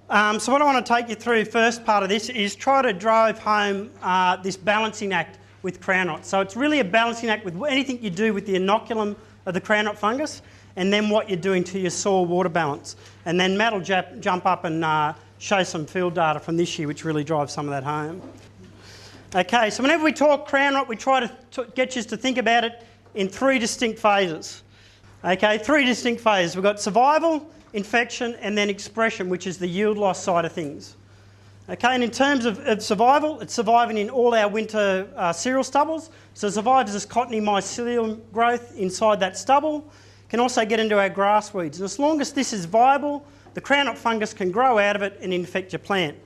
So what I want to take you through first part of this is try to drive home this balancing act with crown rot. So it's really a balancing act with anything you do with the inoculum of the crown rot fungus and then what you're doing to your soil water balance. And then Matt will jump up and show some field data from this year which really drives some of that home. Okay, so whenever we talk crown rot, we try to get you to think about it in three distinct phases. Okay, three distinct phases. We've got survival, infection, and then expression, which is the yield loss side of things. Okay, and in terms of survival, it's surviving in all our winter cereal stubbles. So it survives as cottony mycelium growth inside that stubble. Can also get into our grass weeds. And as long as this is viable, the crown rot fungus can grow out of it and infect your plant.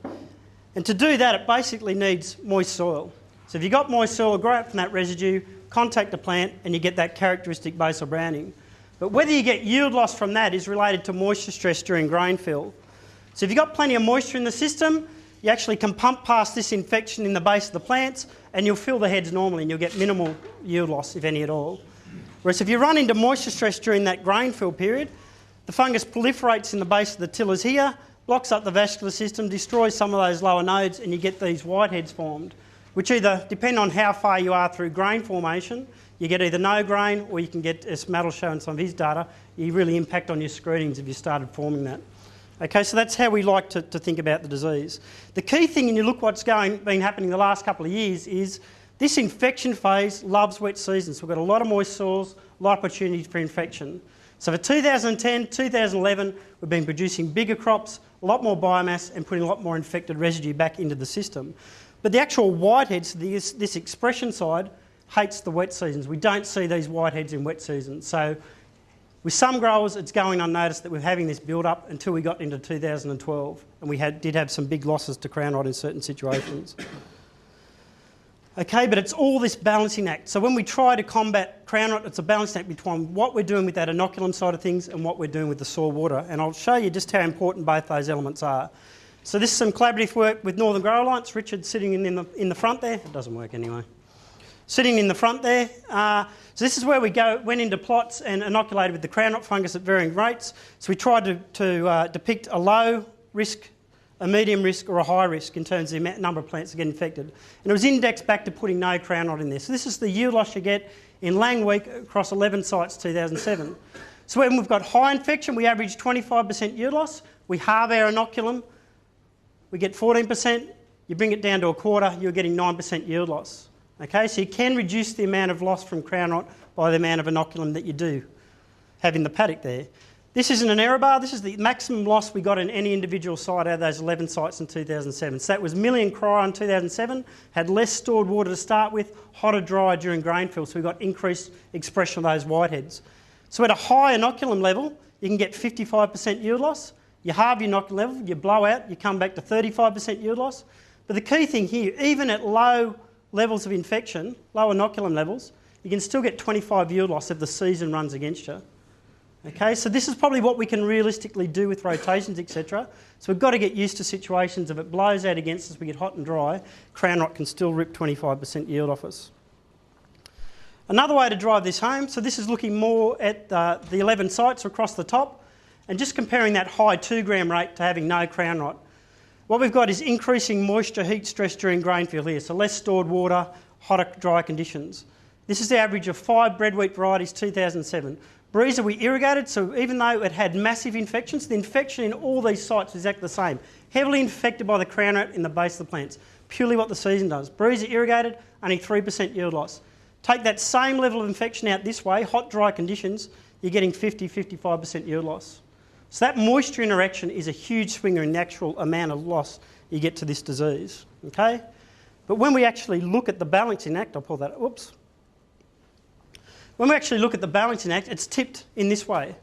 And to do that, it basically needs moist soil. So if you've got moist soil, grow out from that residue, contact the plant, and you get that characteristic basal browning. But whether you get yield loss from that is related to moisture stress during grain fill. So if you've got plenty of moisture in the system, you actually can pump past this infection in the base of the plants and you'll fill the heads normally and you'll get minimal yield loss, if any at all. Whereas if you run into moisture stress during that grain fill period, the fungus proliferates in the base of the tillers here, blocks up the vascular system, destroys some of those lower nodes, and you get these whiteheads formed, which either depend on how far you are through grain formation. You get either no grain, or you can get, as Matt will show in some of his data, you really impact on your screenings if you started forming that. Okay, so that's how we like to think about the disease. The key thing, and you look what's been happening the last couple of years, is this infection phase loves wet seasons. So we've got a lot of moist soils, a lot of opportunities for infection. So for 2010, 2011, we've been producing bigger crops, a lot more biomass, and putting a lot more infected residue back into the system. But the actual whiteheads, this expression side, hates the wet seasons. We don't see these whiteheads in wet seasons. So with some growers, it's going unnoticed that we're having this build-up until we got into 2012, and we did have some big losses to crown rot in certain situations. Okay, but it's all this balancing act. So when we try to combat crown rot, it's a balancing act between what we're doing with that inoculum side of things and what we're doing with the soil water. And I'll show you just how important both those elements are. So this is some collaborative work with Northern Grower Alliance. Richard sitting in the front there. It doesn't work anyway. Sitting in the front there. So this is where we went into plots and inoculated with the crown rot fungus at varying rates. So we tried to depict a low risk, a medium risk or a high risk in terms of the number of plants that get infected. And it was indexed back to putting no crown rot in there. So this is the yield loss you get in Lang Week across 11 sites 2007. So when we've got high infection, we average 25% yield loss. We halve our inoculum, we get 14%. You bring it down to a quarter, you're getting 9% yield loss. Okay, so you can reduce the amount of loss from crown rot by the amount of inoculum that you do have in the paddock there. This isn't an error bar, this is the maximum loss we got in any individual site out of those 11 sites in 2007. So that was milling and cryo in 2007, had less stored water to start with, hotter, drier during grain fill, so we got increased expression of those whiteheads. So at a high inoculum level, you can get 55% yield loss. You halve your inoculum level, you blow out, you come back to 35% yield loss. But the key thing here, even at low levels of infection, low inoculum levels, you can still get 25 yield loss if the season runs against you. Okay, so this is probably what we can realistically do with rotations, etc. So we've got to get used to situations if it blows out against us, we get hot and dry, crown rot can still rip 25% yield off us. Another way to drive this home, so this is looking more at the 11 sites across the top and just comparing that high 2 gram rate to having no crown rot. What we've got is increasing moisture heat stress during grain fill here, so less stored water, hotter, dry conditions. This is the average of 5 bread wheat varieties 2007. Breezer we irrigated, so even though it had massive infections, the infection in all these sites is exactly the same. Heavily infected by the crown rot in the base of the plants. Purely what the season does. Breezer irrigated, only 3% yield loss. Take that same level of infection out this way, hot, dry conditions, you're getting 50-55% yield loss. So that moisture interaction is a huge swinger in the actual amount of loss you get to this disease. Okay? But when we actually look at the balancing act, I'll pull that, whoops. When we actually look at the balancing act, it's tipped in this way.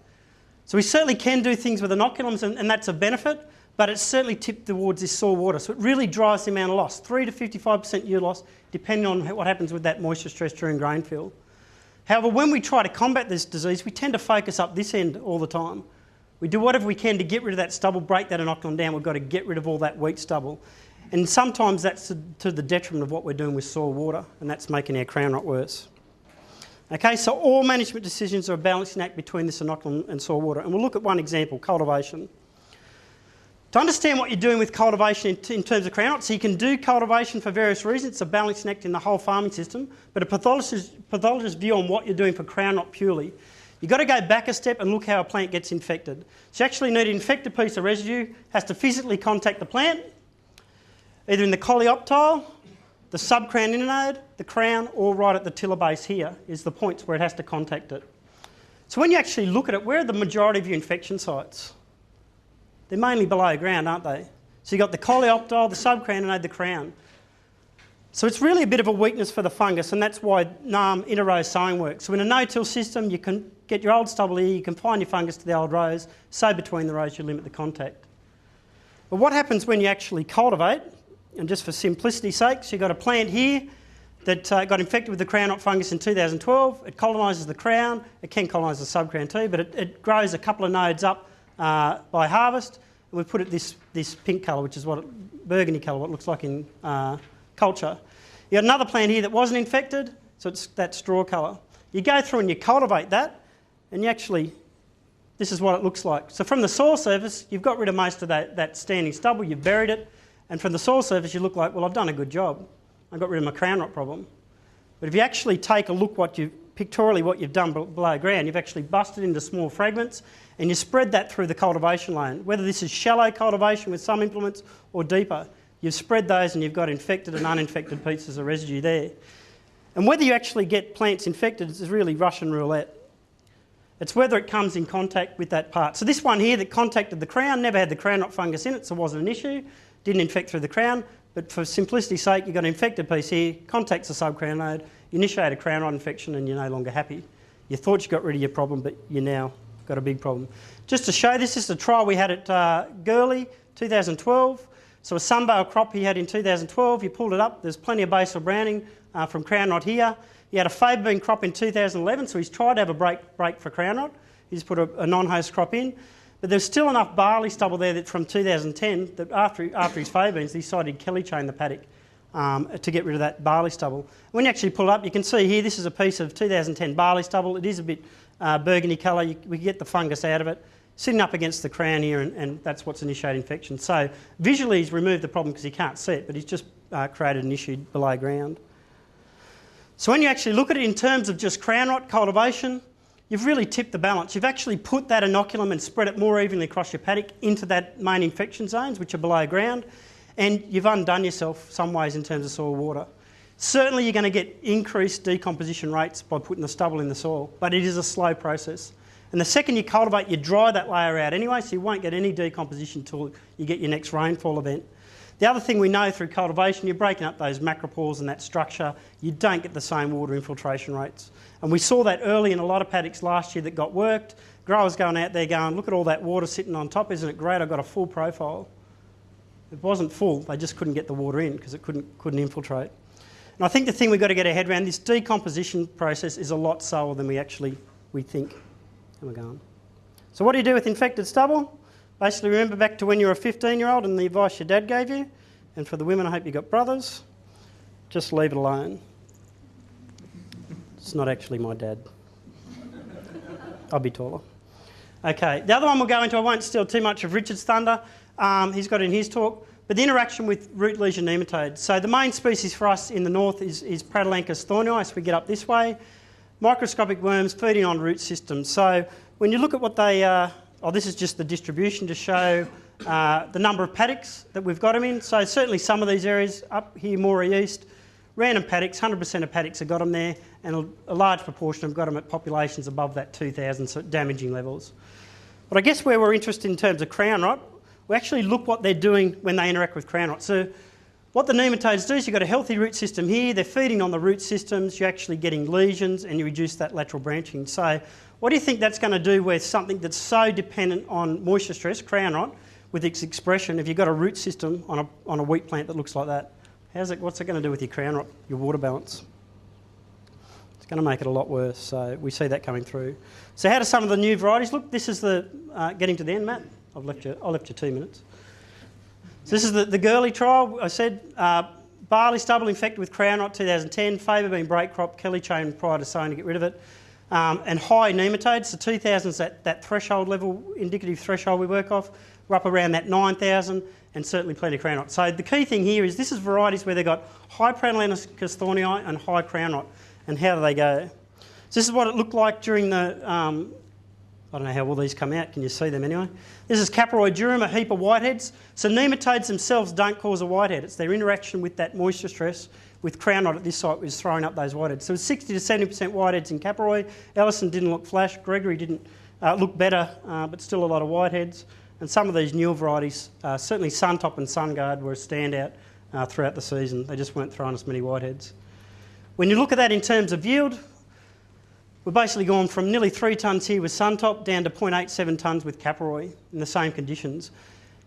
So we certainly can do things with inoculums and that's a benefit, but it's certainly tipped towards this soil water. So it really drives the amount of loss, 3 to 55% yield loss, depending on what happens with that moisture stress during grain fill. However, when we try to combat this disease, we tend to focus up this end all the time. We do whatever we can to get rid of that stubble, break that inoculum down. We've got to get rid of all that wheat stubble. And sometimes that's to the detriment of what we're doing with soil water, and that's making our crown rot worse. Okay, so all management decisions are a balancing act between this inoculum and soil water. And we'll look at one example, cultivation. To understand what you're doing with cultivation in terms of crown rot, so you can do cultivation for various reasons. It's a balancing act in the whole farming system, but a pathologist's view on what you're doing for crown rot purely. You've got to go back a step and look how a plant gets infected. So you actually need an infected piece of residue, has to physically contact the plant, either in the coleoptile, the subcrown internode, the crown, or right at the tiller base here is the points where it has to contact it. So when you actually look at it, where are the majority of your infection sites? They're mainly below ground, aren't they? So you've got the coleoptile, the subcrown internode, the crown. So it's really a bit of a weakness for the fungus, and that's why inter-row sowing works. So in a no-till system, you can get your old stubble here, you confine your fungus to the old rows, sow between the rows, you limit the contact. But what happens when you actually cultivate, and just for simplicity's sake, so you've got a plant here that got infected with the crown rot fungus in 2012, it colonises the crown, it can colonise the subcrown too, but it grows a couple of nodes up by harvest, and we put it this pink colour, which is burgundy colour, what it looks like in culture. You got another plant here that wasn't infected, so it's that straw colour. You go through and you cultivate that, and you actually, this is what it looks like. So from the soil surface, you've got rid of most of that standing stubble, you've buried it, and from the soil surface you look like, well, I've done a good job. I got rid of my crown rot problem. But if you actually take a look pictorially what you've done below ground, you've actually busted into small fragments and you spread that through the cultivation lane. Whether this is shallow cultivation with some implements or deeper, you've spread those and you've got infected and uninfected pieces of residue there. And whether you actually get plants infected is really Russian roulette. It's whether it comes in contact with that part. So this one here that contacted the crown never had the crown rot fungus in it, so it wasn't an issue. Didn't infect through the crown, but for simplicity's sake, you've got an infected piece here, contacts the subcrown node, you initiate a crown rot infection and you're no longer happy. You thought you got rid of your problem, but you now got a big problem. Just to show this is the trial we had at Gurley, 2012. So a sunbale crop he had in 2012, you pulled it up, there's plenty of basal browning from crown rot here. He had a faba bean crop in 2011, so he's tried to have a break for crown rot. He's put a non-host crop in. But there's still enough barley stubble there that from 2010 that after his faba beans, he decided he'd Kelly chain the paddock to get rid of that barley stubble. When you actually pull it up, you can see here this is a piece of 2010 barley stubble. It is a bit burgundy colour. We get the fungus out of it. Sitting up against the crown here, and that's what's initiated infection. So visually he's removed the problem because he can't see it, but he's just created an issue below ground. So when you actually look at it in terms of just crown rot cultivation, you've really tipped the balance. You've actually put that inoculum and spread it more evenly across your paddock into that main infection zones, which are below ground, and you've undone yourself some ways in terms of soil water. Certainly you're going to get increased decomposition rates by putting the stubble in the soil, but it is a slow process. And the second you cultivate, you dry that layer out anyway, so you won't get any decomposition until you get your next rainfall event. The other thing we know through cultivation, you're breaking up those macropores and that structure, you don't get the same water infiltration rates. And we saw that early in a lot of paddocks last year that got worked. Growers going out there going, look at all that water sitting on top, isn't it great? I've got a full profile. It wasn't full, they just couldn't get the water in because it couldn't infiltrate. And I think the thing we've got to get our head around, this decomposition process is a lot slower than we think. And we're going. So what do you do with infected stubble? Basically remember back to when you were a 15-year-old and the advice your dad gave you. And for the women, I hope you got brothers. Just leave it alone. It's not actually my dad. I'll be taller. Okay, the other one we'll go into, I won't steal too much of Richard's thunder. He's got it in his talk. But the interaction with root-lesion nematodes. So the main species for us in the north is Pratylenchus thornei, so we get up this way. Microscopic worms feeding on root systems. So when you look at what they this is just the distribution to show the number of paddocks that we've got them in. So certainly some of these areas up here, more east, random paddocks, 100% of paddocks have got them there, and a large proportion have got them at populations above that 2,000, so damaging levels. But I guess where we're interested in terms of crown rot, we actually look what they're doing when they interact with crown rot. So what the nematodes do is you've got a healthy root system here, they're feeding on the root systems, you're actually getting lesions and you reduce that lateral branching. So what do you think that's going to do with something that's so dependent on moisture stress, crown rot, with its expression, if you've got a root system on a wheat plant that looks like that? What's it going to do with your crown rot, your water balance? It's going to make it a lot worse, so we see that coming through. So how do some of the new varieties look? This is the, getting to the end, Matt. I'll left you 2 minutes. So this is the Gurley trial. I said barley stubble infected with crown rot 2010, faba bean break crop, Kelly chain prior to sowing to get rid of it. and high nematodes. So 2,000 is that threshold level, indicative threshold we work off. We're up around that 9,000 and certainly plenty of crown rot. So the key thing here is this is varieties where they've got high Pratylenchus thornei and high crown rot. And how do they go? So this is what it looked like during the, I don't know how all these come out, can you see them anyway? This is Caproid durum, a heap of whiteheads. So nematodes themselves don't cause a whitehead, it's their interaction with that moisture stress with crown rot at this site was throwing up those whiteheads. So it was 60 to 70% whiteheads in Caproid. Ellison didn't look flash, Gregory didn't look better, but still a lot of whiteheads. And some of these newer varieties, certainly Suntop and Sungard were a standout throughout the season. They just weren't throwing as many whiteheads. When you look at that in terms of yield, we're basically gone from nearly 3 tonnes here with Suntop down to 0.87 tonnes with Caproid in the same conditions.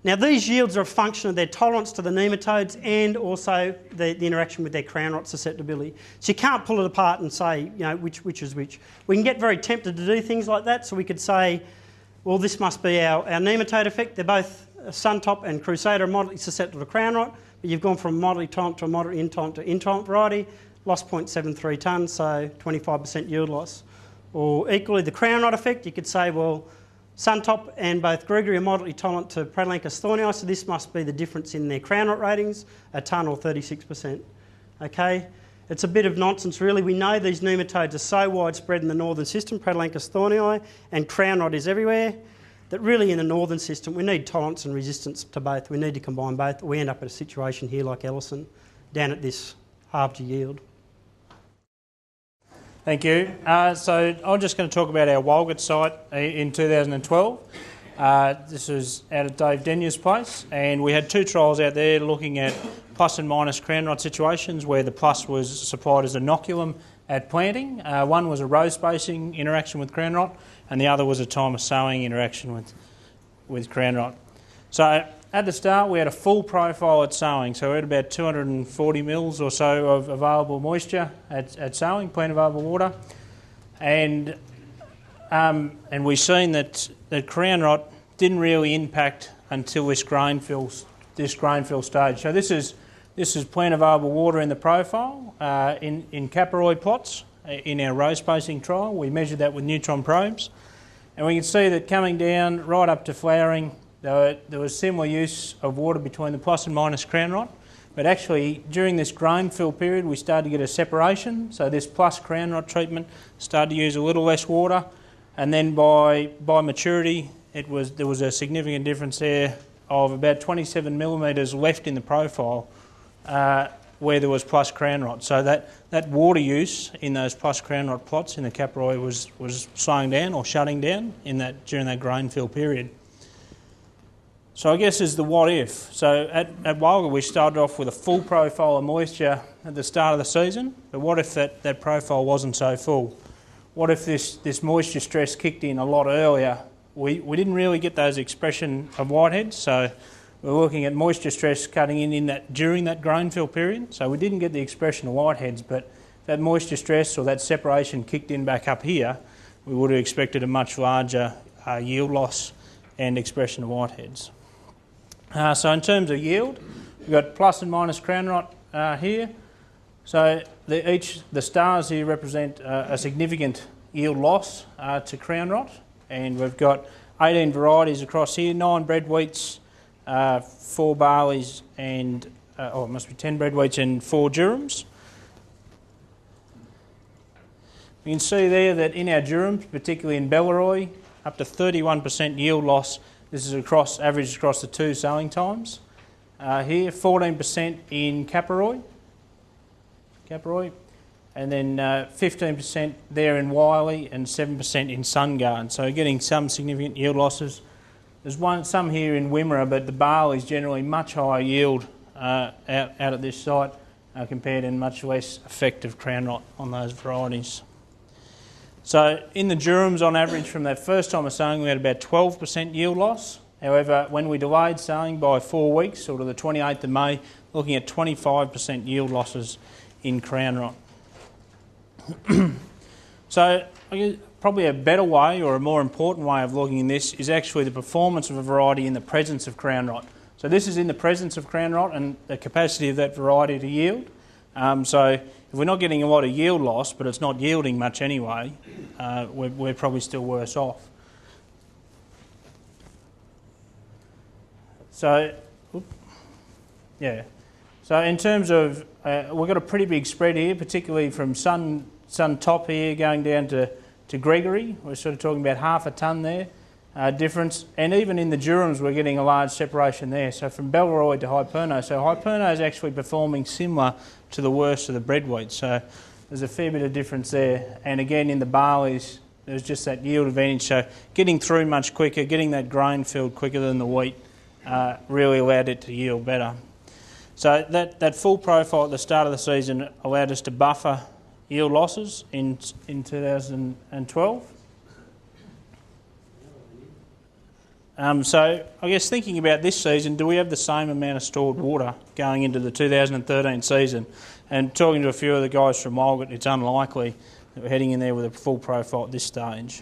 Now these yields are a function of their tolerance to the nematodes and also the interaction with their crown rot susceptibility. So you can't pull it apart and say, you know, which is which. We can get very tempted to do things like that, so we could say, well, this must be our nematode effect. They're both Suntop and Crusader are moderately susceptible to crown rot, but you've gone from moderately tolerant to a moderately intolerant to intolerant variety, lost 0.73 tonnes, so 25% yield loss. Or equally the crown rot effect, you could say, well, Suntop and both Gregory are moderately tolerant to Pratylenchus thornei, so this must be the difference in their crown rot ratings, a tonne or 36%. Okay, it's a bit of nonsense really. We know these nematodes are so widespread in the northern system, Pratylenchus thornei, and crown rot is everywhere, that really in the northern system we need tolerance and resistance to both. We need to combine both. We end up at a situation here like Ellison, down at this halved yield. Thank you. So I'm just going to talk about our Walgett site in 2012. This was out at Dave Denya's place, and we had 2 trials out there looking at plus and minus crown rot situations where the plus was supplied as inoculum at planting. One was a row spacing interaction with crown rot, and the other was a time of sowing interaction with crown rot. So at the start we had a full profile at sowing, so we had about 240 mils or so of available moisture at sowing, plant available water, and we've seen that crown rot didn't really impact until this grain fill stage. So this is plant available water in the profile in Caproid plots in our row spacing trial. We measured that with neutron probes, and we can see that coming down right up to flowering, there was similar use of water between the plus and minus crown rot, but actually during this grain fill period we started to get a separation. So this plus crown rot treatment started to use a little less water, and then by maturity there was a significant difference there of about 27 millimetres left in the profile where there was plus crown rot. So that water use in those plus crown rot plots in the Caproid was slowing down or shutting down during that grain fill period. So I guess is the what if. So at Walgett we started off with a full profile of moisture at the start of the season, but what if that profile wasn't so full? What if this moisture stress kicked in a lot earlier? We didn't really get those expression of whiteheads, so we're looking at moisture stress cutting in during that grain fill period, so we didn't get the expression of whiteheads, but if that moisture stress or that separation kicked in back up here, we would have expected a much larger yield loss and expression of whiteheads. So in terms of yield, we've got plus and minus crown rot here. So the stars here represent a significant yield loss to crown rot, and we've got 18 varieties across here, 9 bread wheats, 4 barleys, and it must be 10 bread wheats and 4 durums. You can see there that in our durums, particularly in Belleroy, up to 31% yield loss. This is averaged across the 2 sowing times. Here, 14% in Caproid, and then 15% there in Wiley and 7% in Sungard. So getting some significant yield losses. There's some here in Wimmera, but the barley is generally much higher yield out at this site compared and much less effective crown rot on those varieties. So in the durums, on average, from that first time of sowing, we had about 12% yield loss. However, when we delayed sowing by 4 weeks, sort of the 28th of May, looking at 25% yield losses in crown rot. So I guess probably a better way or a more important way of looking at this is actually the performance of a variety in the presence of crown rot. So this is in the presence of crown rot and the capacity of that variety to yield. So if we're not getting a lot of yield loss, but it's not yielding much anyway, we're probably still worse off. So, yeah. So in terms of, we've got a pretty big spread here, particularly from Sun Top here going down to Gregory. We're sort of talking about half a tonne there difference. And even in the Durhams, we're getting a large separation there. So from Belleroy to Hyperno. So Hyperno is actually performing similar to the worst of the breadwheat. So there's a fair bit of difference there. And again, in the barleys, there's just that yield advantage. So getting through much quicker, getting that grain filled quicker than the wheat really allowed it to yield better. So that full profile at the start of the season allowed us to buffer yield losses in 2012. So I guess thinking about this season, do we have the same amount of stored water going into the 2013 season? And talking to a few of the guys from Walgett, it's unlikely that we're heading in there with a full profile at this stage.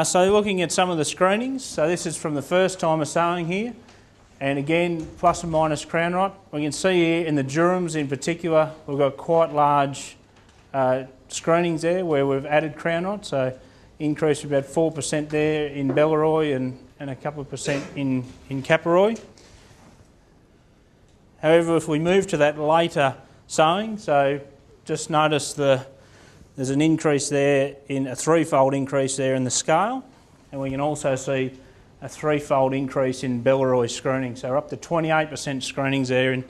So looking at some of the screenings, so this is from the first time of sowing here, and again plus and minus crown rot. We can see here in the Durhams in particular, we've got quite large screenings there where we've added crown rot, so increase of about 4% there in Belleroy and a couple of percent in Caparoy. However, if we move to that later sowing, so just notice there's an increase there, in a threefold increase there in the scale, and we can also see a threefold increase in Belleroy screening. So we're up to 28% screenings there, and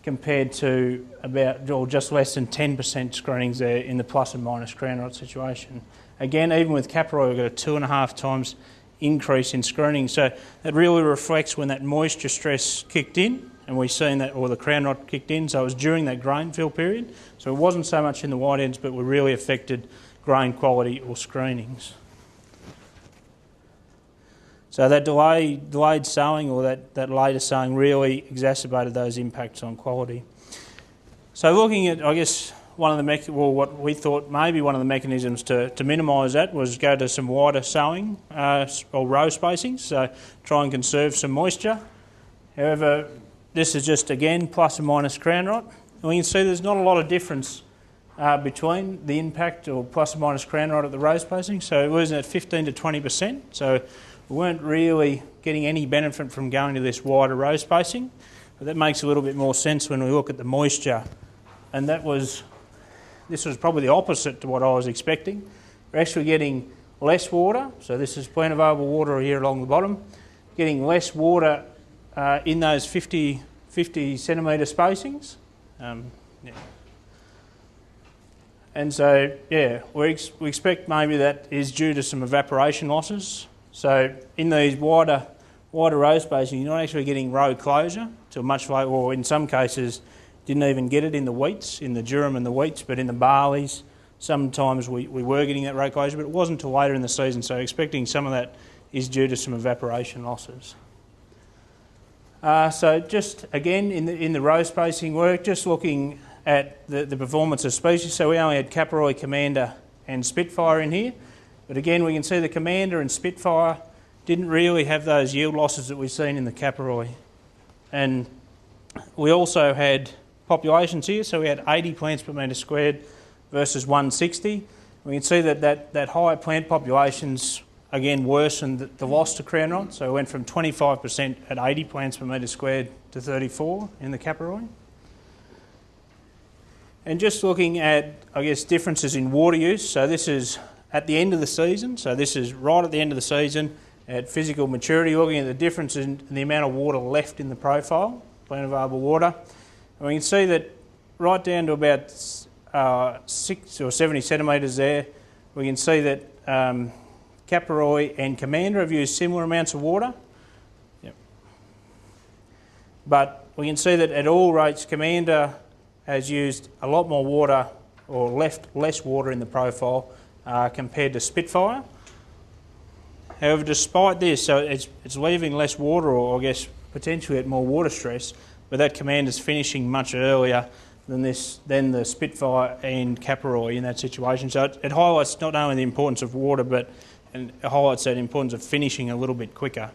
compared to about, or just less than 10% screenings there in the plus and minus crown rot situation. Again, even with Caparoy, we've got a 2.5 times increase in screening. So that really reflects when that moisture stress kicked in, and we've seen that, or the crown rot kicked in, so it was during that grain fill period. So it wasn't so much in the white ends, but we really affected grain quality or screenings. So that delayed sowing, or that later sowing, really exacerbated those impacts on quality. So looking at, I guess, what we thought maybe one of the mechanisms to minimise that was go to some wider sowing or row spacings, so try and conserve some moisture. However, this is just, again, plus and minus crown rot. And we can see there's not a lot of difference between the impact or plus and minus crown rot at the row spacing. So we're losing at 15 to 20%. So we weren't really getting any benefit from going to this wider row spacing. But that makes a little bit more sense when we look at the moisture. And this was probably the opposite to what I was expecting. We're actually getting less water. So this is plant available water here along the bottom. Getting less water in those 50 centimetre spacings. Yeah. And so, yeah, we expect maybe that is due to some evaporation losses. So in these wider row spacing, you're not actually getting row closure till much later, or in some cases didn't even get it in the wheats, in the durum and the wheats, but in the barleys, sometimes we were getting that row closure, but it wasn't until later in the season, so expecting some of that is due to some evaporation losses. So just again in the row spacing work, just looking at the performance of species. So we only had Caparoy, Commander and Spitfire in here. But again, we can see the Commander and Spitfire didn't really have those yield losses that we've seen in the Caparoy. And we also had populations here. So we had 80 plants per metre squared versus 160. We can see that higher plant populations again worsened the loss to crown rot. So it went from 25% at 80 plants per metre squared to 34 in the Caparoy. And just looking at, I guess, differences in water use. So this is at the end of the season. So this is right at the end of the season at physical maturity, looking at the difference in the amount of water left in the profile, plant available water. And we can see that right down to about 6 or 70 centimetres there, we can see that Caparoy and Commander have used similar amounts of water. Yep. But we can see that at all rates, Commander has used a lot more water, or left less water in the profile compared to Spitfire. However, despite this, so it's leaving less water, or I guess potentially at more water stress, but that Commander's finishing much earlier than the Spitfire and Caparoy in that situation. So it highlights not only the importance of water, but it highlights that importance of finishing a little bit quicker,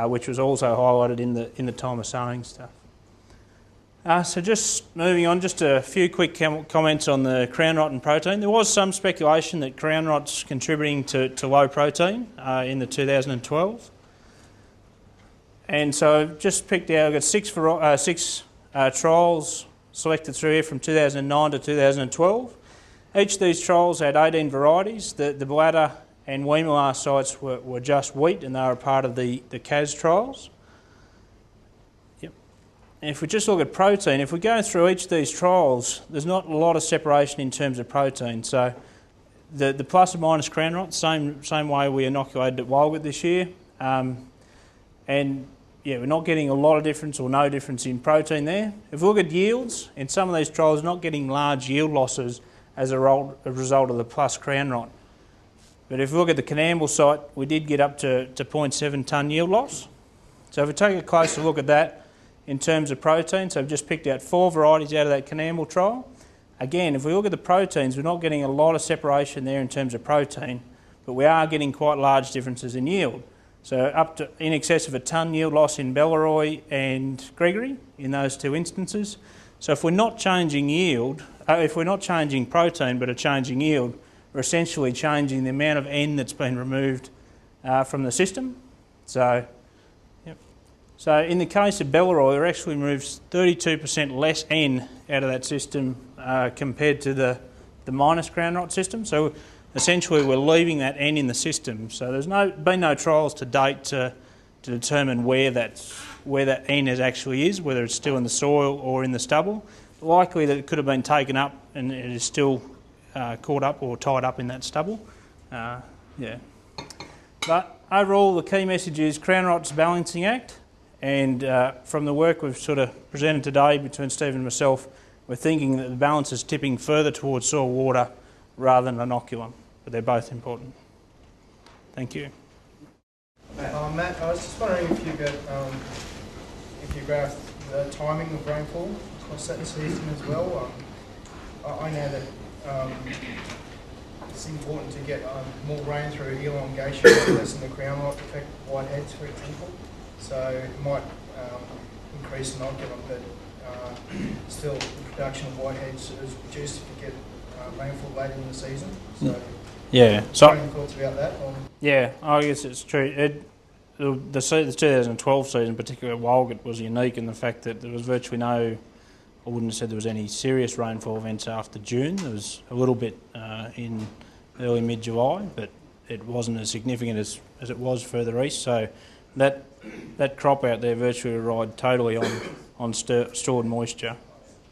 which was also highlighted in the time of sowing stuff. So just moving on, just a few quick comments on the crown rot and protein. There was some speculation that crown rot's contributing to low protein in the 2012. And so I've just picked out, I've got six trials selected through here from 2009 to 2012. Each of these trials had 18 varieties. The bladder and Weemalar sites were just wheat, and they were part of the CAS trials. Yep. And if we just look at protein, if we go through each of these trials, there's not a lot of separation in terms of protein. So the plus or minus crown rot, same way we inoculated at Walgett this year. And yeah, we're not getting a lot of difference or no difference in protein there. If we look at yields, in some of these trials, we're not getting large yield losses as a result of the plus crown rot. But if we look at the Canamble site, we did get up to 0.7 tonne yield loss. So if we take a closer look at that in terms of protein, so I've just picked out 4 varieties out of that Canamble trial. Again, if we look at the proteins, we're not getting a lot of separation there in terms of protein, but we are getting quite large differences in yield. So up to in excess of a tonne yield loss in Belleroy and Gregory in those 2 instances. So if we're not changing yield, if we're not changing protein but are changing yield, we're essentially changing the amount of N that's been removed from the system. So, yep. So in the case of Belleroy, we actually removes 32% less N out of that system compared to the minus crown rot system. So essentially we're leaving that N in the system. So there's been no trials to date to determine where that N actually is, whether it's still in the soil or in the stubble. Likely that it could have been taken up and it is still caught up or tied up in that stubble. Yeah. But overall the key message is crown rot's a balancing act, and from the work we've sort of presented today between Steve and myself, we're thinking that the balance is tipping further towards soil water rather than inoculum, but they're both important. Thank you. Matt, I was just wondering if you graphed the timing of rainfall across that season as well. I know that it's important to get more rain through elongation to lessen the crown rot affect whiteheads, for example. So it might increase inoculum, but still the production of whiteheads is reduced if you get rainfall later in the season. So yeah. So any thoughts about that? Or? Yeah, I guess it's true. The 2012 season, particularly at Walgett, was unique in the fact that there was virtually no, I wouldn't have said there was any serious rainfall events after June. There was a little bit in early mid-July, but it wasn't as significant as it was further east. So that crop out there virtually relied totally on stored moisture.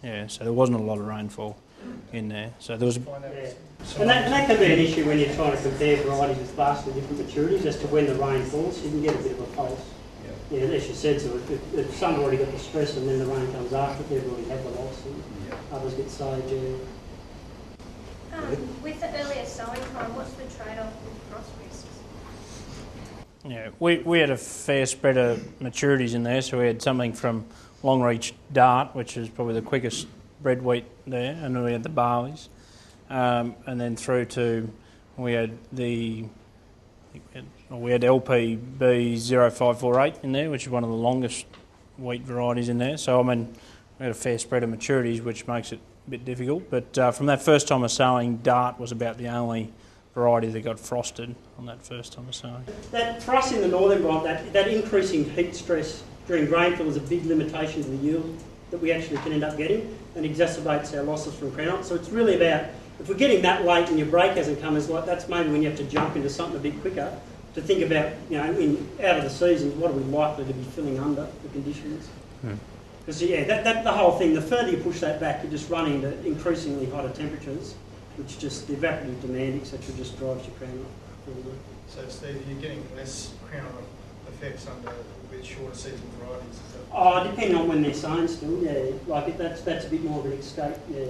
Yeah, so there wasn't a lot of rainfall in there. So there was. And that can be an issue when you're trying to compare varieties with vastly different maturities as to when the rain falls. You can get a bit of a pulse. Yeah, as you said, so if some have already got the stress and then the rain comes after, they've already had the loss, and others get saved. With the earlier sowing time, what's the trade-off with frost risks? Yeah, we had a fair spread of maturities in there, so we had something from Longreach Dart, which is probably the quickest bred wheat there, and then we had the barleys, and then through to we had LPB 0548 in there, which is one of the longest wheat varieties in there. So I mean, we had a fair spread of maturities, which makes it a bit difficult. But from that first time of sowing, Dart was about the only variety that got frosted on that first time of sowing. That for us in the northern Bright, that increasing heat stress during rainfall is a big limitation to the yield that we actually can end up getting, and exacerbates our losses from crown rot. So it's really about, if we're getting that late and your break hasn't come, that's maybe when you have to jump into something a bit quicker to think about, out of the seasons, what are we likely to be filling under the conditions? Because the whole thing, the further you push that back, you just run into increasingly hotter temperatures, which just the evaporative demand, etc., just drives your crown rot. So Steve, you're getting less crown rot effects under with shorter season varieties, is that? Oh, depending on when they're sown still, yeah. Like that's a bit more of an escape, yeah.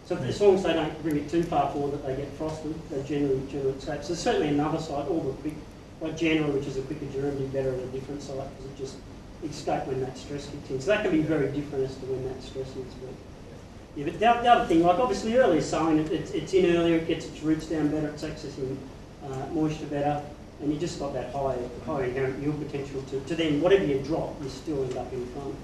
So as long as they don't bring it too far forward that they get frosted, they generally escape. So certainly another site, all the quick, like January, which is a quicker germ, do better at a different site because it just escape when that stress kicks in. So that can be very different as to when that stress is. But yeah, but the other thing, like obviously earlier sowing, it's in earlier, it gets its roots down better, it's accessing moisture better, and you just got that higher inherent yield potential to then whatever you drop, you still end up in front.